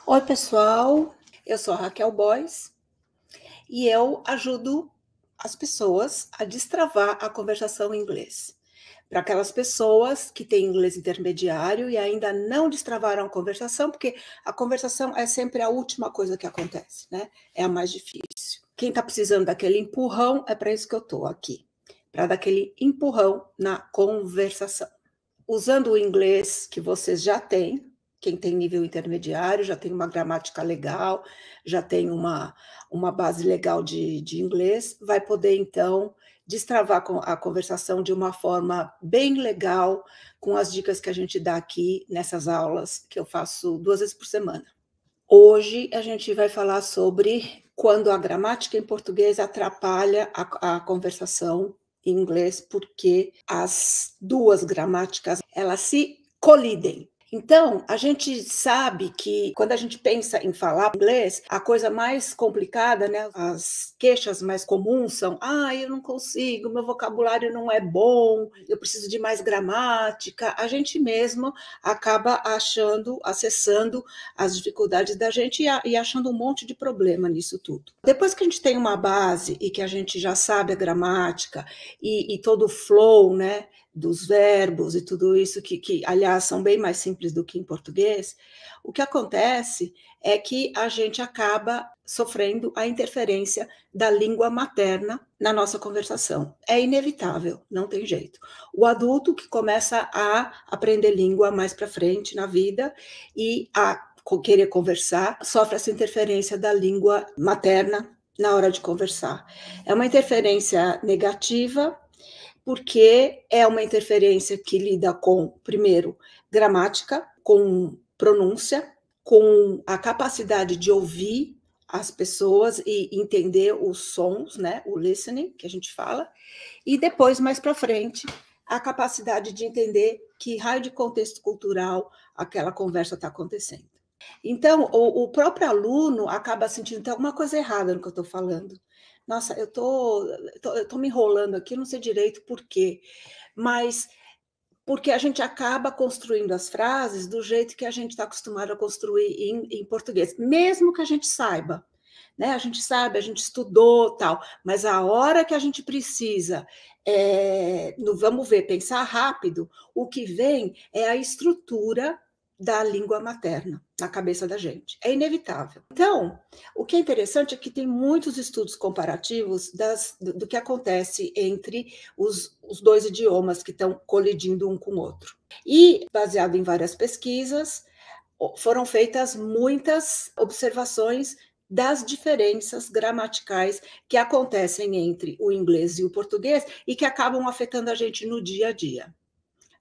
Oi, pessoal. Eu sou a Raquel Boys e eu ajudo as pessoas a destravar a conversação em inglês. Para aquelas pessoas que têm inglês intermediário e ainda não destravaram a conversação, porque a conversação é sempre a última coisa que acontece, né? É a mais difícil. Quem está precisando daquele empurrão, é para isso que eu estou aqui, para dar aquele empurrão na conversação. Usando o inglês que vocês já têm, quem tem nível intermediário, já tem uma gramática legal, já tem uma base legal de inglês, vai poder, então, destravar a conversação de uma forma bem legal, com as dicas que a gente dá aqui nessas aulas, que eu faço 2 vezes por semana. Hoje a gente vai falar sobre quando a gramática em português atrapalha a conversação em inglês, porque as duas gramáticas, elas se colidem. Então, a gente sabe que quando a gente pensa em falar inglês, a coisa mais complicada, né, as queixas mais comuns são: eu não consigo, meu vocabulário não é bom, eu preciso de mais gramática. A gente mesmo acaba acessando as dificuldades da gente e achando um monte de problema nisso tudo. Depois que a gente tem uma base e que a gente já sabe a gramática e todo o flow, né, dos verbos e tudo isso, que, aliás, são bem mais simples do que em português, o que acontece é que a gente acaba sofrendo a interferência da língua materna na nossa conversação. É inevitável, não tem jeito. O adulto que começa a aprender língua mais para frente na vida e a querer conversar, sofre essa interferência da língua materna na hora de conversar. É uma interferência negativa, porque é uma interferência que lida com, primeiro, gramática, com pronúncia, com a capacidade de ouvir as pessoas e entender os sons, né, o listening, que a gente fala, e depois, mais para frente, a capacidade de entender que raio de contexto cultural aquela conversa está acontecendo. Então, o próprio aluno acaba sentindo que tem alguma coisa errada no que eu estou falando. Nossa, eu tô me enrolando aqui, não sei direito por quê, mas porque a gente acaba construindo as frases do jeito que a gente está acostumado a construir em português, mesmo que a gente saiba, né? A gente sabe, a gente estudou, tal, mas a hora que a gente precisa, vamos ver, pensar rápido, o que vem é a estrutura da língua materna na cabeça da gente. É inevitável. Então, o que é interessante é que tem muitos estudos comparativos do que acontece entre os dois idiomas que estão colidindo um com o outro. E, baseado em várias pesquisas, foram feitas muitas observações das diferenças gramaticais que acontecem entre o inglês e o português e que acabam afetando a gente no dia a dia,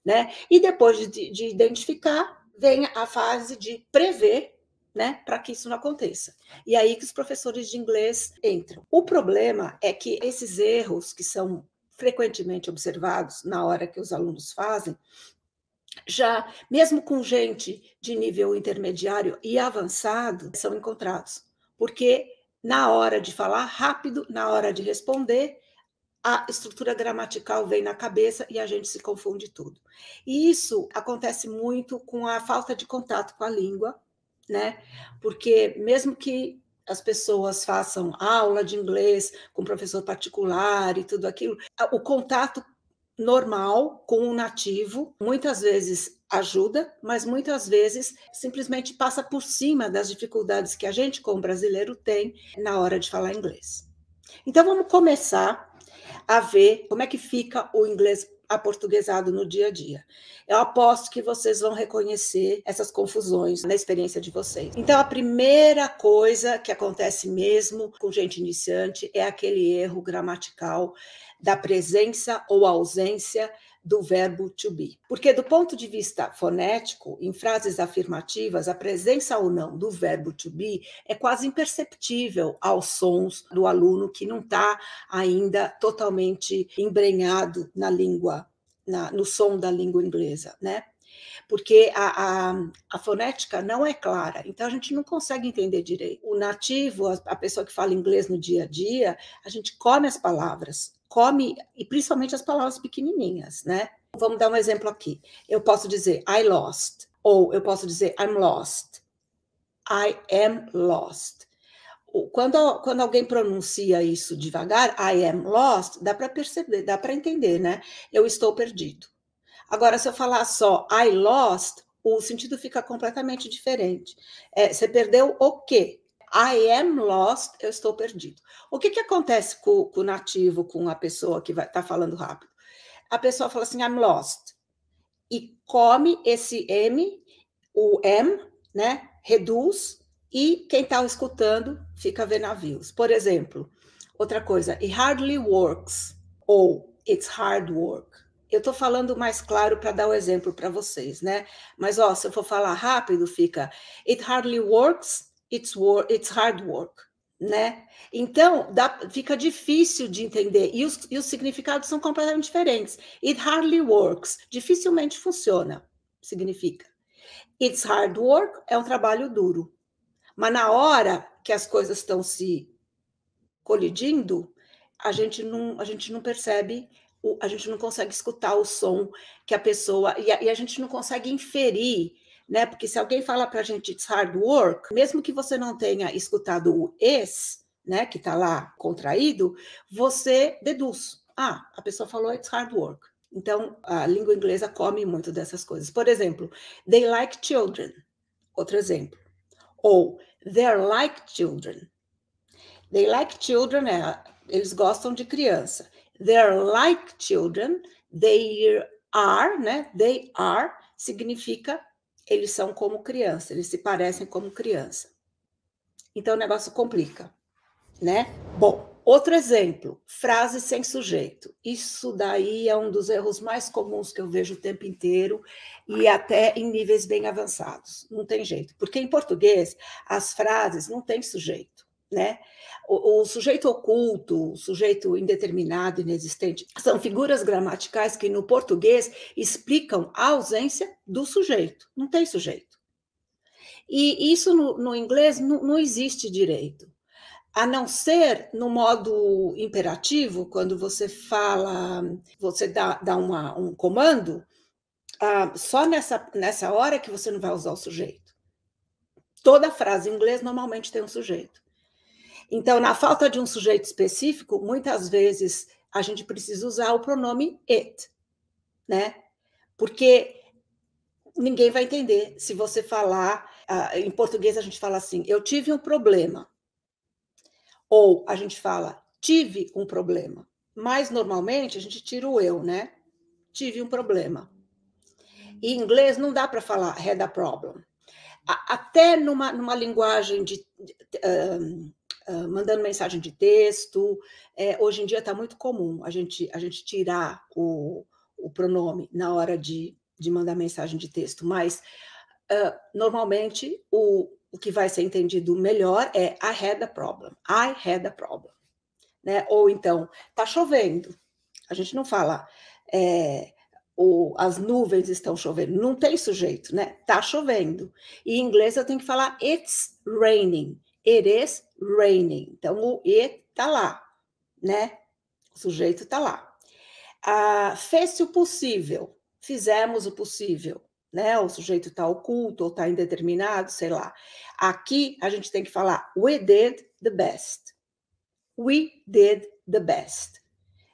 né? E depois de identificar, vem a fase de prever, né, para que isso não aconteça. E aí que os professores de inglês entram. O problema é que esses erros que são frequentemente observados na hora que os alunos fazem, já mesmo com gente de nível intermediário e avançado, são encontrados, porque na hora de falar rápido, na hora de responder, a estrutura gramatical vem na cabeça e a gente se confunde tudo. E isso acontece muito com a falta de contato com a língua, né? Porque mesmo que as pessoas façam aula de inglês com professor particular e tudo aquilo, o contato normal com o nativo muitas vezes ajuda, mas muitas vezes simplesmente passa por cima das dificuldades que a gente, como brasileiro, tem na hora de falar inglês. Então, vamos começar a ver como é que fica o inglês aportuguesado no dia a dia. Eu aposto que vocês vão reconhecer essas confusões na experiência de vocês. Então, a primeira coisa que acontece mesmo com gente iniciante é aquele erro gramatical da presença ou ausência do verbo to be. Porque, do ponto de vista fonético, em frases afirmativas, a presença ou não do verbo to be é quase imperceptível aos sons do aluno que não está ainda totalmente embrenhado na língua, no som da língua inglesa, né? Porque a fonética não é clara, então a gente não consegue entender direito. O nativo, a pessoa que fala inglês no dia a dia, a gente come as palavras, come, e principalmente as palavras pequenininhas, né? Vamos dar um exemplo aqui. Eu posso dizer I lost, ou eu posso dizer I'm lost. I am lost. Quando alguém pronuncia isso devagar, I am lost, dá para perceber, dá para entender, né? Eu estou perdido. Agora, se eu falar só I lost, o sentido fica completamente diferente. Você perdeu o quê? I am lost, eu estou perdido. O que acontece com o nativo, com a pessoa que está falando rápido? A pessoa fala assim, I'm lost, e come esse M, o M, né? Reduz, e quem está escutando fica a ver navios. Por exemplo, outra coisa, it hardly works, ou it's hard work. Eu estou falando mais claro para dar o exemplo para vocês, né? Mas, ó, se eu for falar rápido, fica it hardly works, it's hard work, né? Então, fica difícil de entender, e os significados são completamente diferentes. It hardly works, dificilmente funciona, significa. It's hard work, é um trabalho duro. Mas na hora que as coisas estão se colidindo, a gente não percebe, a gente não consegue escutar o som que a pessoa... E a gente não consegue inferir, né? Porque se alguém fala para a gente it's hard work, mesmo que você não tenha escutado o is, né, que está lá contraído, você deduz. Ah, a pessoa falou it's hard work. Então, a língua inglesa come muito dessas coisas. Por exemplo, they like children. Outro exemplo. Ou they're like children. They like children, eles gostam de criança. They're like children. They are, né? They are significa eles são como criança, eles se parecem como criança. Então o negócio complica, né? Bom, outro exemplo, frase sem sujeito. Isso daí é um dos erros mais comuns que eu vejo o tempo inteiro e até em níveis bem avançados. Não tem jeito, porque em português as frases não têm sujeito, né? O sujeito oculto, o sujeito indeterminado, inexistente, são figuras gramaticais que no português explicam a ausência do sujeito. Não tem sujeito. E isso no inglês não existe direito. A não ser no modo imperativo, quando você fala, você dá um comando, só nessa hora que você não vai usar o sujeito. Toda frase em inglês normalmente tem um sujeito. Então, na falta de um sujeito específico, muitas vezes a gente precisa usar o pronome it, né? Porque ninguém vai entender se você falar, em português a gente fala assim, eu tive um problema. Ou a gente fala, tive um problema. Mas, normalmente, a gente tira o eu, né? Tive um problema. E em inglês não dá para falar had a problem. Até numa linguagem mandando mensagem de texto, hoje em dia está muito comum a gente tirar o pronome na hora de mandar mensagem de texto, mas normalmente o que vai ser entendido melhor é I had a problem, I had a problem, né? Ou então, está chovendo, a gente não fala as nuvens estão chovendo, não tem sujeito, né? Está chovendo. E em inglês eu tenho que falar it's raining, it is raining. Então o it está lá, né? O sujeito está lá. Fez-se o possível, fizemos o possível, né? O sujeito está oculto ou está indeterminado, sei lá. Aqui a gente tem que falar we did the best. We did the best.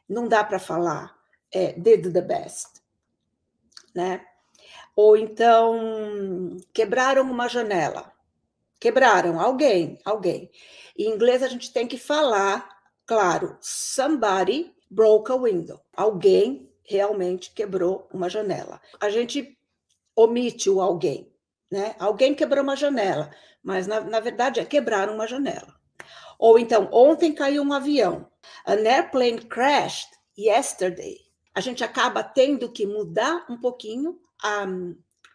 Não dá para falar did the best, né? Ou então quebraram uma janela. Quebraram alguém. Em inglês a gente tem que falar, claro, somebody broke a window. Alguém realmente quebrou uma janela. A gente omite o alguém, né? Alguém quebrou uma janela, mas na verdade é quebraram uma janela. Ou então, ontem caiu um avião. An airplane crashed yesterday. A gente acaba tendo que mudar um pouquinho a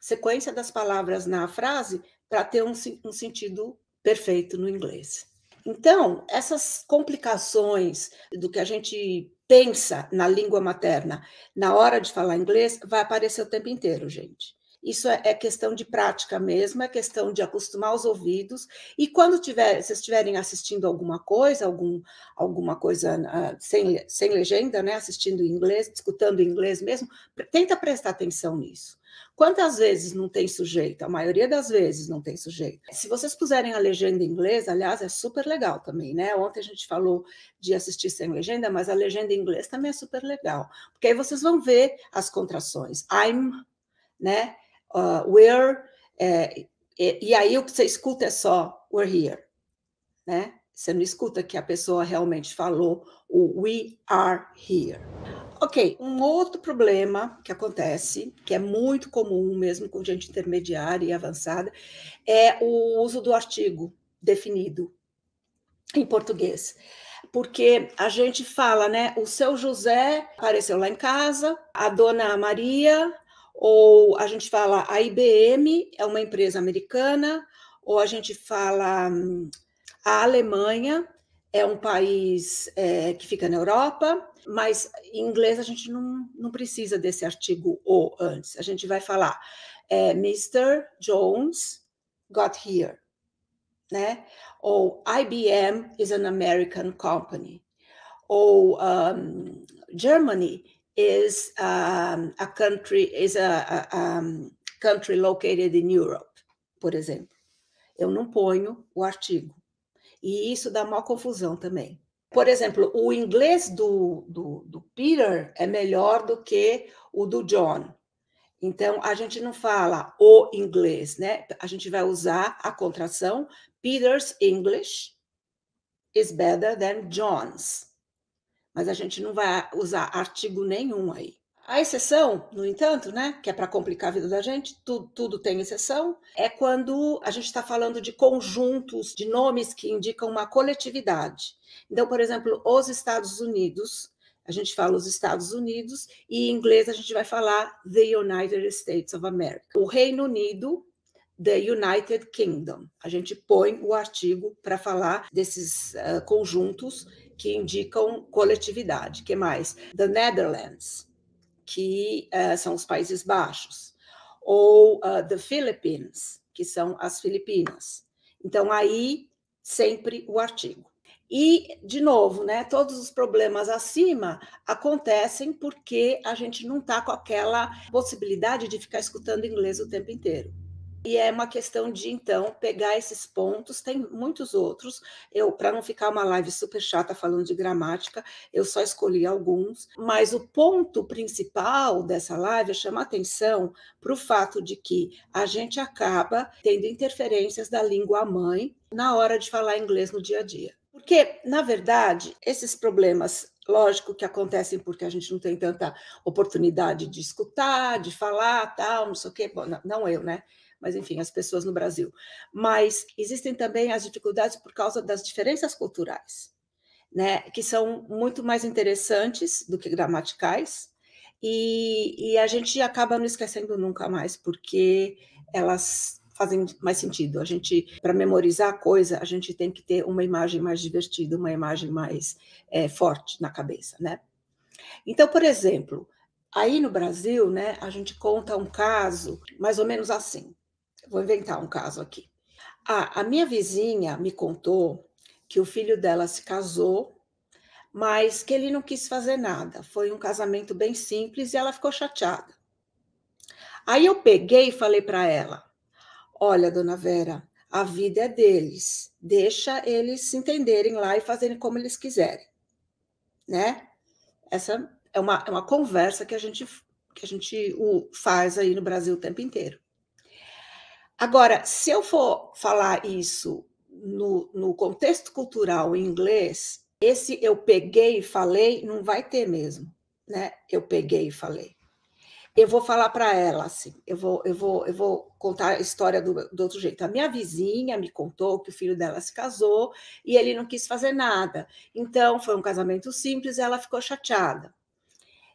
sequência das palavras na frase para ter um sentido perfeito no inglês. Então, essas complicações do que a gente pensa na língua materna na hora de falar inglês vai aparecer o tempo inteiro, gente. Isso é questão de prática mesmo, é questão de acostumar os ouvidos. E quando vocês estiverem assistindo alguma coisa sem legenda, né? Assistindo em inglês, escutando em inglês mesmo, tenta prestar atenção nisso. Quantas vezes não tem sujeito? A maioria das vezes não tem sujeito. Se vocês puserem a legenda em inglês, aliás, é super legal também, né? Ontem a gente falou de assistir sem legenda, mas a legenda em inglês também é super legal, porque aí vocês vão ver as contrações. I'm, né? We're, e aí o que você escuta é só we're here, né? Você não escuta que a pessoa realmente falou o we are here. Ok, um outro problema que acontece, que é muito comum mesmo com gente intermediária e avançada, é o uso do artigo definido em português. Porque a gente fala, né? O seu José apareceu lá em casa, a dona Maria, ou a gente fala a IBM é uma empresa americana, ou a gente fala a Alemanha é um país que fica na Europa, mas em inglês a gente não precisa desse artigo o antes. A gente vai falar Mr. Jones got here, né? Ou IBM is an American company. Ou Germany is a country located in Europe, por exemplo. Eu não ponho o artigo. E isso dá maior confusão também. Por exemplo, o inglês do Peter é melhor do que o do John. Então, a gente não fala o inglês, né? A gente vai usar a contração Peter's English is better than John's. Mas a gente não vai usar artigo nenhum aí. A exceção, no entanto, né, que é para complicar a vida da gente, tudo tem exceção, é quando a gente está falando de conjuntos de nomes que indicam uma coletividade. Então, por exemplo, os Estados Unidos, a gente fala os Estados Unidos, e em inglês a gente vai falar the United States of America. O Reino Unido, the United Kingdom. A gente põe o artigo para falar desses conjuntos que indicam coletividade. Que mais? The Netherlands, que são os Países Baixos, ou the Philippines, que são as Filipinas. Então, aí, sempre o artigo. E, de novo, né, todos os problemas acima acontecem porque a gente não está com aquela possibilidade de ficar escutando inglês o tempo inteiro. E é uma questão de, então, pegar esses pontos, tem muitos outros. Para não ficar uma live super chata falando de gramática, eu só escolhi alguns. Mas o ponto principal dessa live é chamar atenção para o fato de que a gente acaba tendo interferências da língua mãe na hora de falar inglês no dia a dia. Porque, na verdade, esses problemas, lógico que acontecem porque a gente não tem tanta oportunidade de escutar, de falar, tal, não sei o quê. Bom, não eu, né? Mas, enfim, as pessoas no Brasil. Mas existem também as dificuldades por causa das diferenças culturais, né? Que são muito mais interessantes do que gramaticais, e a gente acaba não esquecendo nunca mais, porque elas fazem mais sentido. A gente, para memorizar a coisa, a gente tem que ter uma imagem mais divertida, uma imagem mais forte na cabeça, né? Então, por exemplo, aí no Brasil, né, a gente conta um caso mais ou menos assim. Vou inventar um caso aqui. A minha vizinha me contou que o filho dela se casou, mas que ele não quis fazer nada. Foi um casamento bem simples e ela ficou chateada. Aí eu peguei e falei para ela: olha, dona Vera, a vida é deles. Deixa eles se entenderem lá e fazerem como eles quiserem, né? Essa é uma conversa que a gente faz aí no Brasil o tempo inteiro. Agora, se eu for falar isso no contexto cultural em inglês, esse eu peguei e falei não vai ter mesmo, né? Eu peguei e falei. Eu vou falar para ela assim, eu vou contar a história do outro jeito. A minha vizinha me contou que o filho dela se casou e ele não quis fazer nada. Então, foi um casamento simples e ela ficou chateada.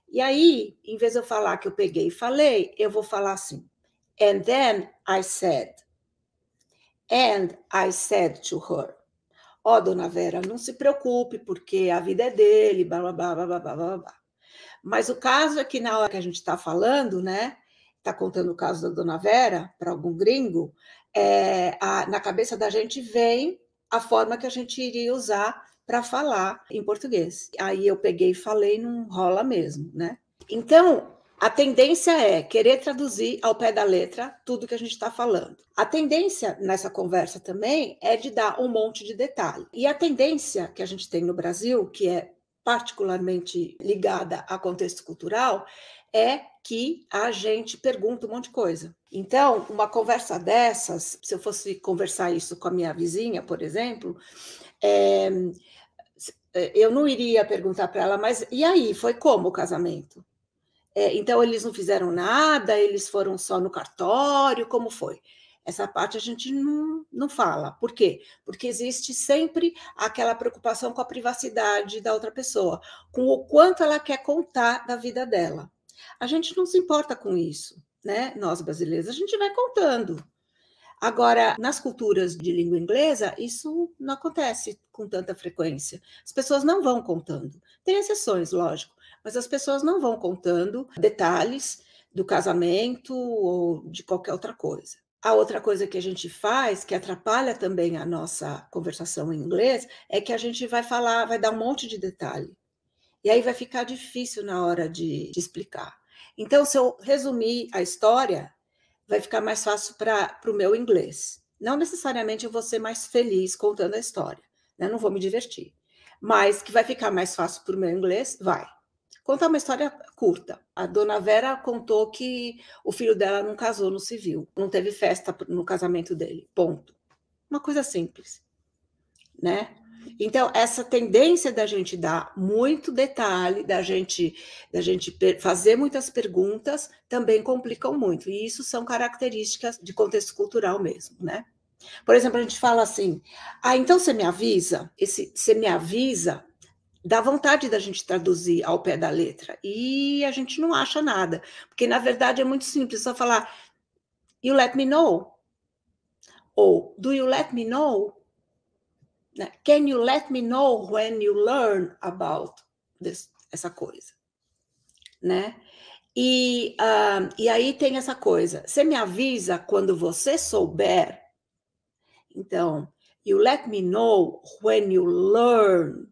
E aí, em vez de eu falar que eu peguei e falei, eu vou falar assim: and then I said to her, ó, dona Vera, não se preocupe, porque a vida é dele, blá, blá, blá, blá, blá, blá, blá. Mas o caso é que na hora que a gente está falando, né, está contando o caso da dona Vera para algum gringo, na cabeça da gente vem a forma que a gente iria usar para falar em português. Aí eu peguei e falei, não rola mesmo, né? Então, A tendência é querer traduzir ao pé da letra tudo que a gente está falando. A tendência nessa conversa também é de dar um monte de detalhe. E a tendência que a gente tem no Brasil, que é particularmente ligada a contexto cultural, é que a gente pergunta um monte de coisa. Então, uma conversa dessas, se eu fosse conversar isso com a minha vizinha, por exemplo, eu não iria perguntar para ela, mas e aí, foi como o casamento? Então, eles não fizeram nada, eles foram só no cartório, como foi? Essa parte a gente não fala. Por quê? Porque existe sempre aquela preocupação com a privacidade da outra pessoa, com o quanto ela quer contar da vida dela. A gente não se importa com isso, né? Nós brasileiros, a gente vai contando. Agora, nas culturas de língua inglesa, isso não acontece com tanta frequência. As pessoas não vão contando. Tem exceções, lógico, mas as pessoas não vão contando detalhes do casamento ou de qualquer outra coisa. A outra coisa que a gente faz, que atrapalha também a nossa conversação em inglês, é que a gente vai falar, vai dar um monte de detalhe. E aí vai ficar difícil na hora de explicar. Então, se eu resumir a história, vai ficar mais fácil para o meu inglês. Não necessariamente eu vou ser mais feliz contando a história, né? Não vou me divertir. Mas que vai ficar mais fácil para o meu inglês, vai. Contar uma história curta. A dona Vera contou que o filho dela não casou no civil, não teve festa no casamento dele. Ponto. Uma coisa simples, né? Então, essa tendência da gente dar muito detalhe, da gente fazer muitas perguntas, também complicam muito. E isso são características de contexto cultural mesmo, né? Por exemplo, a gente fala assim, então você me avisa? Você me avisa, dá vontade da gente traduzir ao pé da letra. E a gente não acha nada. Porque, na verdade, é muito simples, só falar, you let me know? Ou, do you let me know? Can you let me know when you learn about essa coisa? Né? E aí tem essa coisa. Você me avisa quando você souber. Então, you let me know when you learn.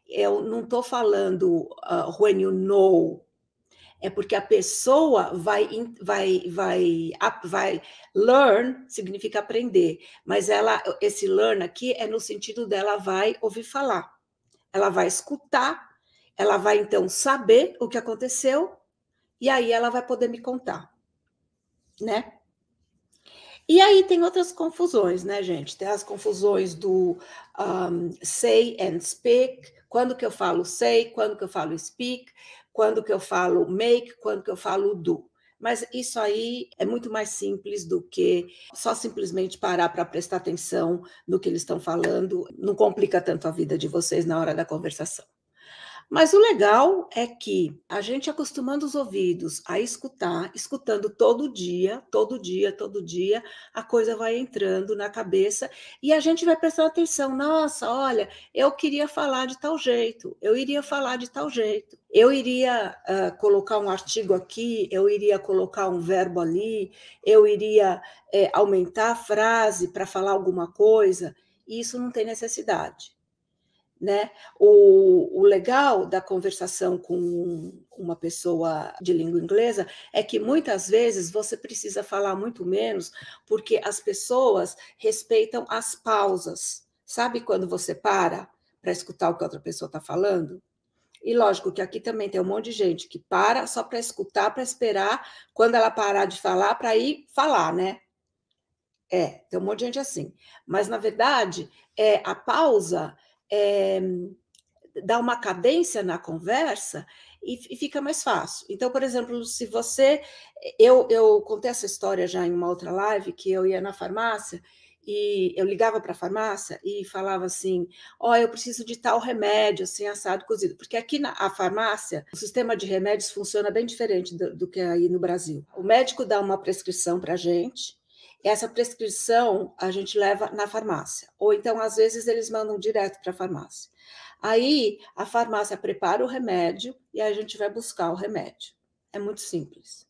Eu não estou falando when you know. É porque a pessoa vai learn significa aprender, mas esse learn aqui é no sentido dela vai ouvir falar, ela vai escutar, ela vai então saber o que aconteceu e aí ela vai poder me contar, né? E aí tem outras confusões, né, gente? Tem as confusões do say and speak, quando que eu falo say, quando que eu falo speak, quando que eu falo make, quando que eu falo do. Mas isso aí é muito mais simples do que só simplesmente parar para prestar atenção no que eles estão falando, não complica tanto a vida de vocês na hora da conversação. Mas o legal é que a gente acostumando os ouvidos a escutar, escutando todo dia, todo dia, todo dia, a coisa vai entrando na cabeça e a gente vai prestando atenção. Nossa, olha, eu queria falar de tal jeito, eu iria falar de tal jeito, eu iria colocar um artigo aqui, eu iria colocar um verbo ali, eu iria aumentar a frase para falar alguma coisa, e isso não tem necessidade. Né? O legal da conversação com uma pessoa de língua inglesa é que muitas vezes você precisa falar muito menos, porque as pessoas respeitam as pausas. Sabe quando você para escutar o que a outra pessoa está falando? E lógico que aqui também tem um monte de gente que para só para escutar, para esperar quando ela parar de falar, para ir falar, né? Tem um monte de gente assim. Mas, na verdade, a pausa dá uma cadência na conversa e fica mais fácil. Então, por exemplo, se você... Eu contei essa história já em uma outra live, que eu ia na farmácia e eu ligava para a farmácia e falava assim, eu preciso de tal remédio, assim, assado, cozido. Porque aqui na farmácia, o sistema de remédios funciona bem diferente do que aí no Brasil. O médico dá uma prescrição para a gente, essa prescrição a gente leva na farmácia. Ou então, às vezes, eles mandam direto para a farmácia. Aí, a farmácia prepara o remédio e a gente vai buscar o remédio. É muito simples.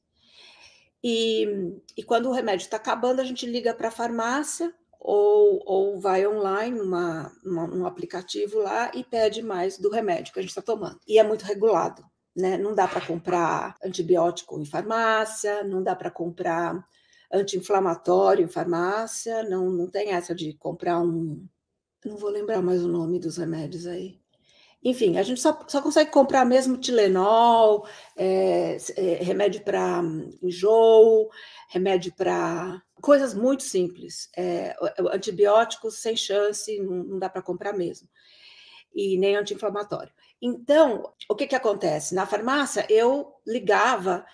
E quando o remédio está acabando, a gente liga para a farmácia ou vai online num aplicativo lá e pede mais do remédio que a gente está tomando. E é muito regulado. né? Não dá para comprar antibiótico em farmácia, não dá para comprar anti-inflamatório em farmácia, não tem essa de comprar um... Não vou lembrar mais o nome dos remédios aí. Enfim, a gente só consegue comprar mesmo Tilenol, remédio para enjoo, remédio para coisas muito simples. Antibióticos sem chance, não dá para comprar mesmo. E nem anti-inflamatório. Então, o que acontece? Na farmácia, eu ligava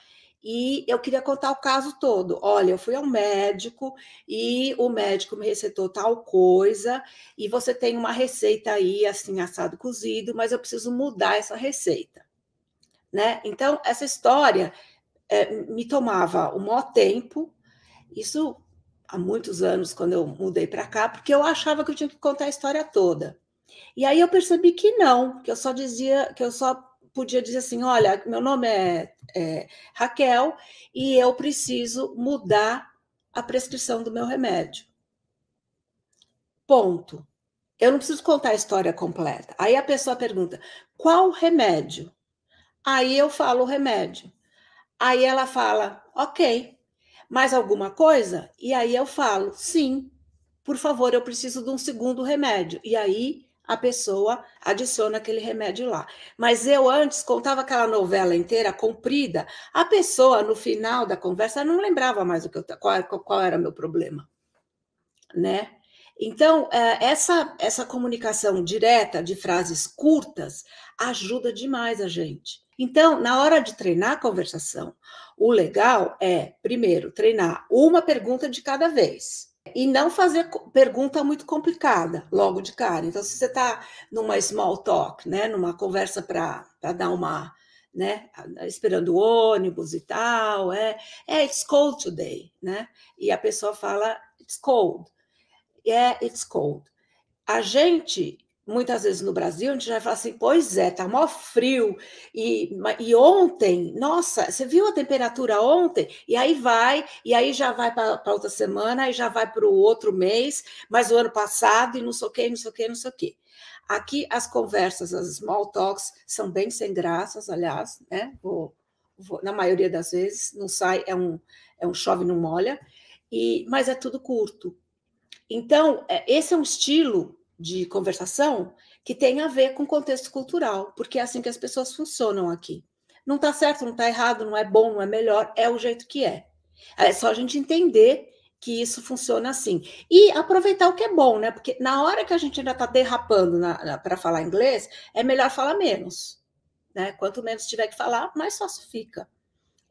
e eu queria contar o caso todo. Olha, eu fui ao médico e o médico me receitou tal coisa e você tem uma receita aí, assim, assado cozido, mas eu preciso mudar essa receita, né? Então, essa história me tomava um maior tempo, isso há muitos anos, quando eu mudei para cá, porque eu achava que eu tinha que contar a história toda. E aí eu percebi que não, que eu só podia dizer assim, olha, meu nome é Raquel e eu preciso mudar a prescrição do meu remédio. Ponto. Eu não preciso contar a história completa. Aí a pessoa pergunta, qual remédio? Aí eu falo o remédio. Aí ela fala, ok, mais alguma coisa? E aí eu falo, sim, por favor, eu preciso de um segundo remédio. E aí a pessoa adiciona aquele remédio lá. Mas eu antes contava aquela novela inteira, comprida, a pessoa, no final da conversa, não lembrava mais qual era o meu problema, né? Então, essa comunicação direta de frases curtas ajuda demais a gente. Então, na hora de treinar a conversação, o legal é, primeiro, treinar uma pergunta de cada vez. E não fazer pergunta muito complicada logo de cara. Então, se você está numa small talk, né, numa conversa para dar uma, né, esperando o ônibus e tal, it's cold today, né? E a pessoa fala, it's cold. It's cold. A gente, muitas vezes no Brasil, a gente já fala assim, pois é, tá mó frio, e ontem, nossa, você viu a temperatura ontem? E aí já vai para outra semana, e já vai para o outro mês, mas o ano passado, e não sei o quê, não sei o quê, não sei o quê. Aqui as conversas, as small talks, são bem sem graças, aliás, né? Na maioria das vezes, não sai, é um chove, não molha, mas é tudo curto. Então, esse é um estilo de conversação que tem a ver com o contexto cultural, porque é assim que as pessoas funcionam aqui. Não está certo, não está errado, não é bom, não é melhor, é o jeito que é. É só a gente entender que isso funciona assim. E aproveitar o que é bom, né? Porque na hora que a gente ainda está derrapando para falar inglês, é melhor falar menos, né? Quanto menos tiver que falar, mais fácil fica.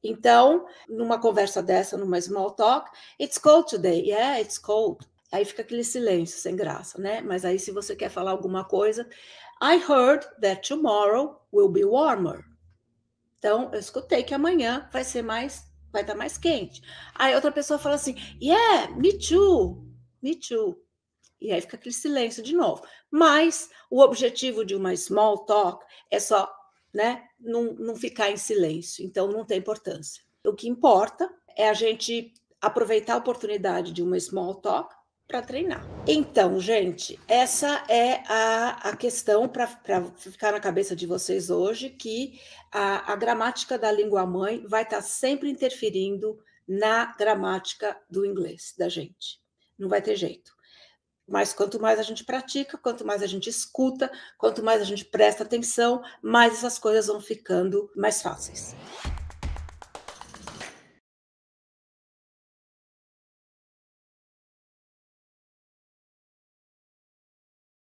Então, numa conversa dessa, numa small talk, it's cold today. Yeah, it's cold. Aí fica aquele silêncio sem graça, né? Mas aí, se você quer falar alguma coisa, I heard that tomorrow will be warmer. Então, eu escutei que amanhã vai estar mais quente. Aí outra pessoa fala assim, yeah, me too, me too. E aí fica aquele silêncio de novo. Mas o objetivo de uma small talk é só, né, não ficar em silêncio. Então, não tem importância. O que importa é a gente aproveitar a oportunidade de uma small talk para treinar. Então, gente, essa é a questão para ficar na cabeça de vocês hoje, que a gramática da língua mãe vai estar sempre interferindo na gramática do inglês da gente. Não vai ter jeito. Mas quanto mais a gente pratica, quanto mais a gente escuta, quanto mais a gente presta atenção, mais essas coisas vão ficando mais fáceis.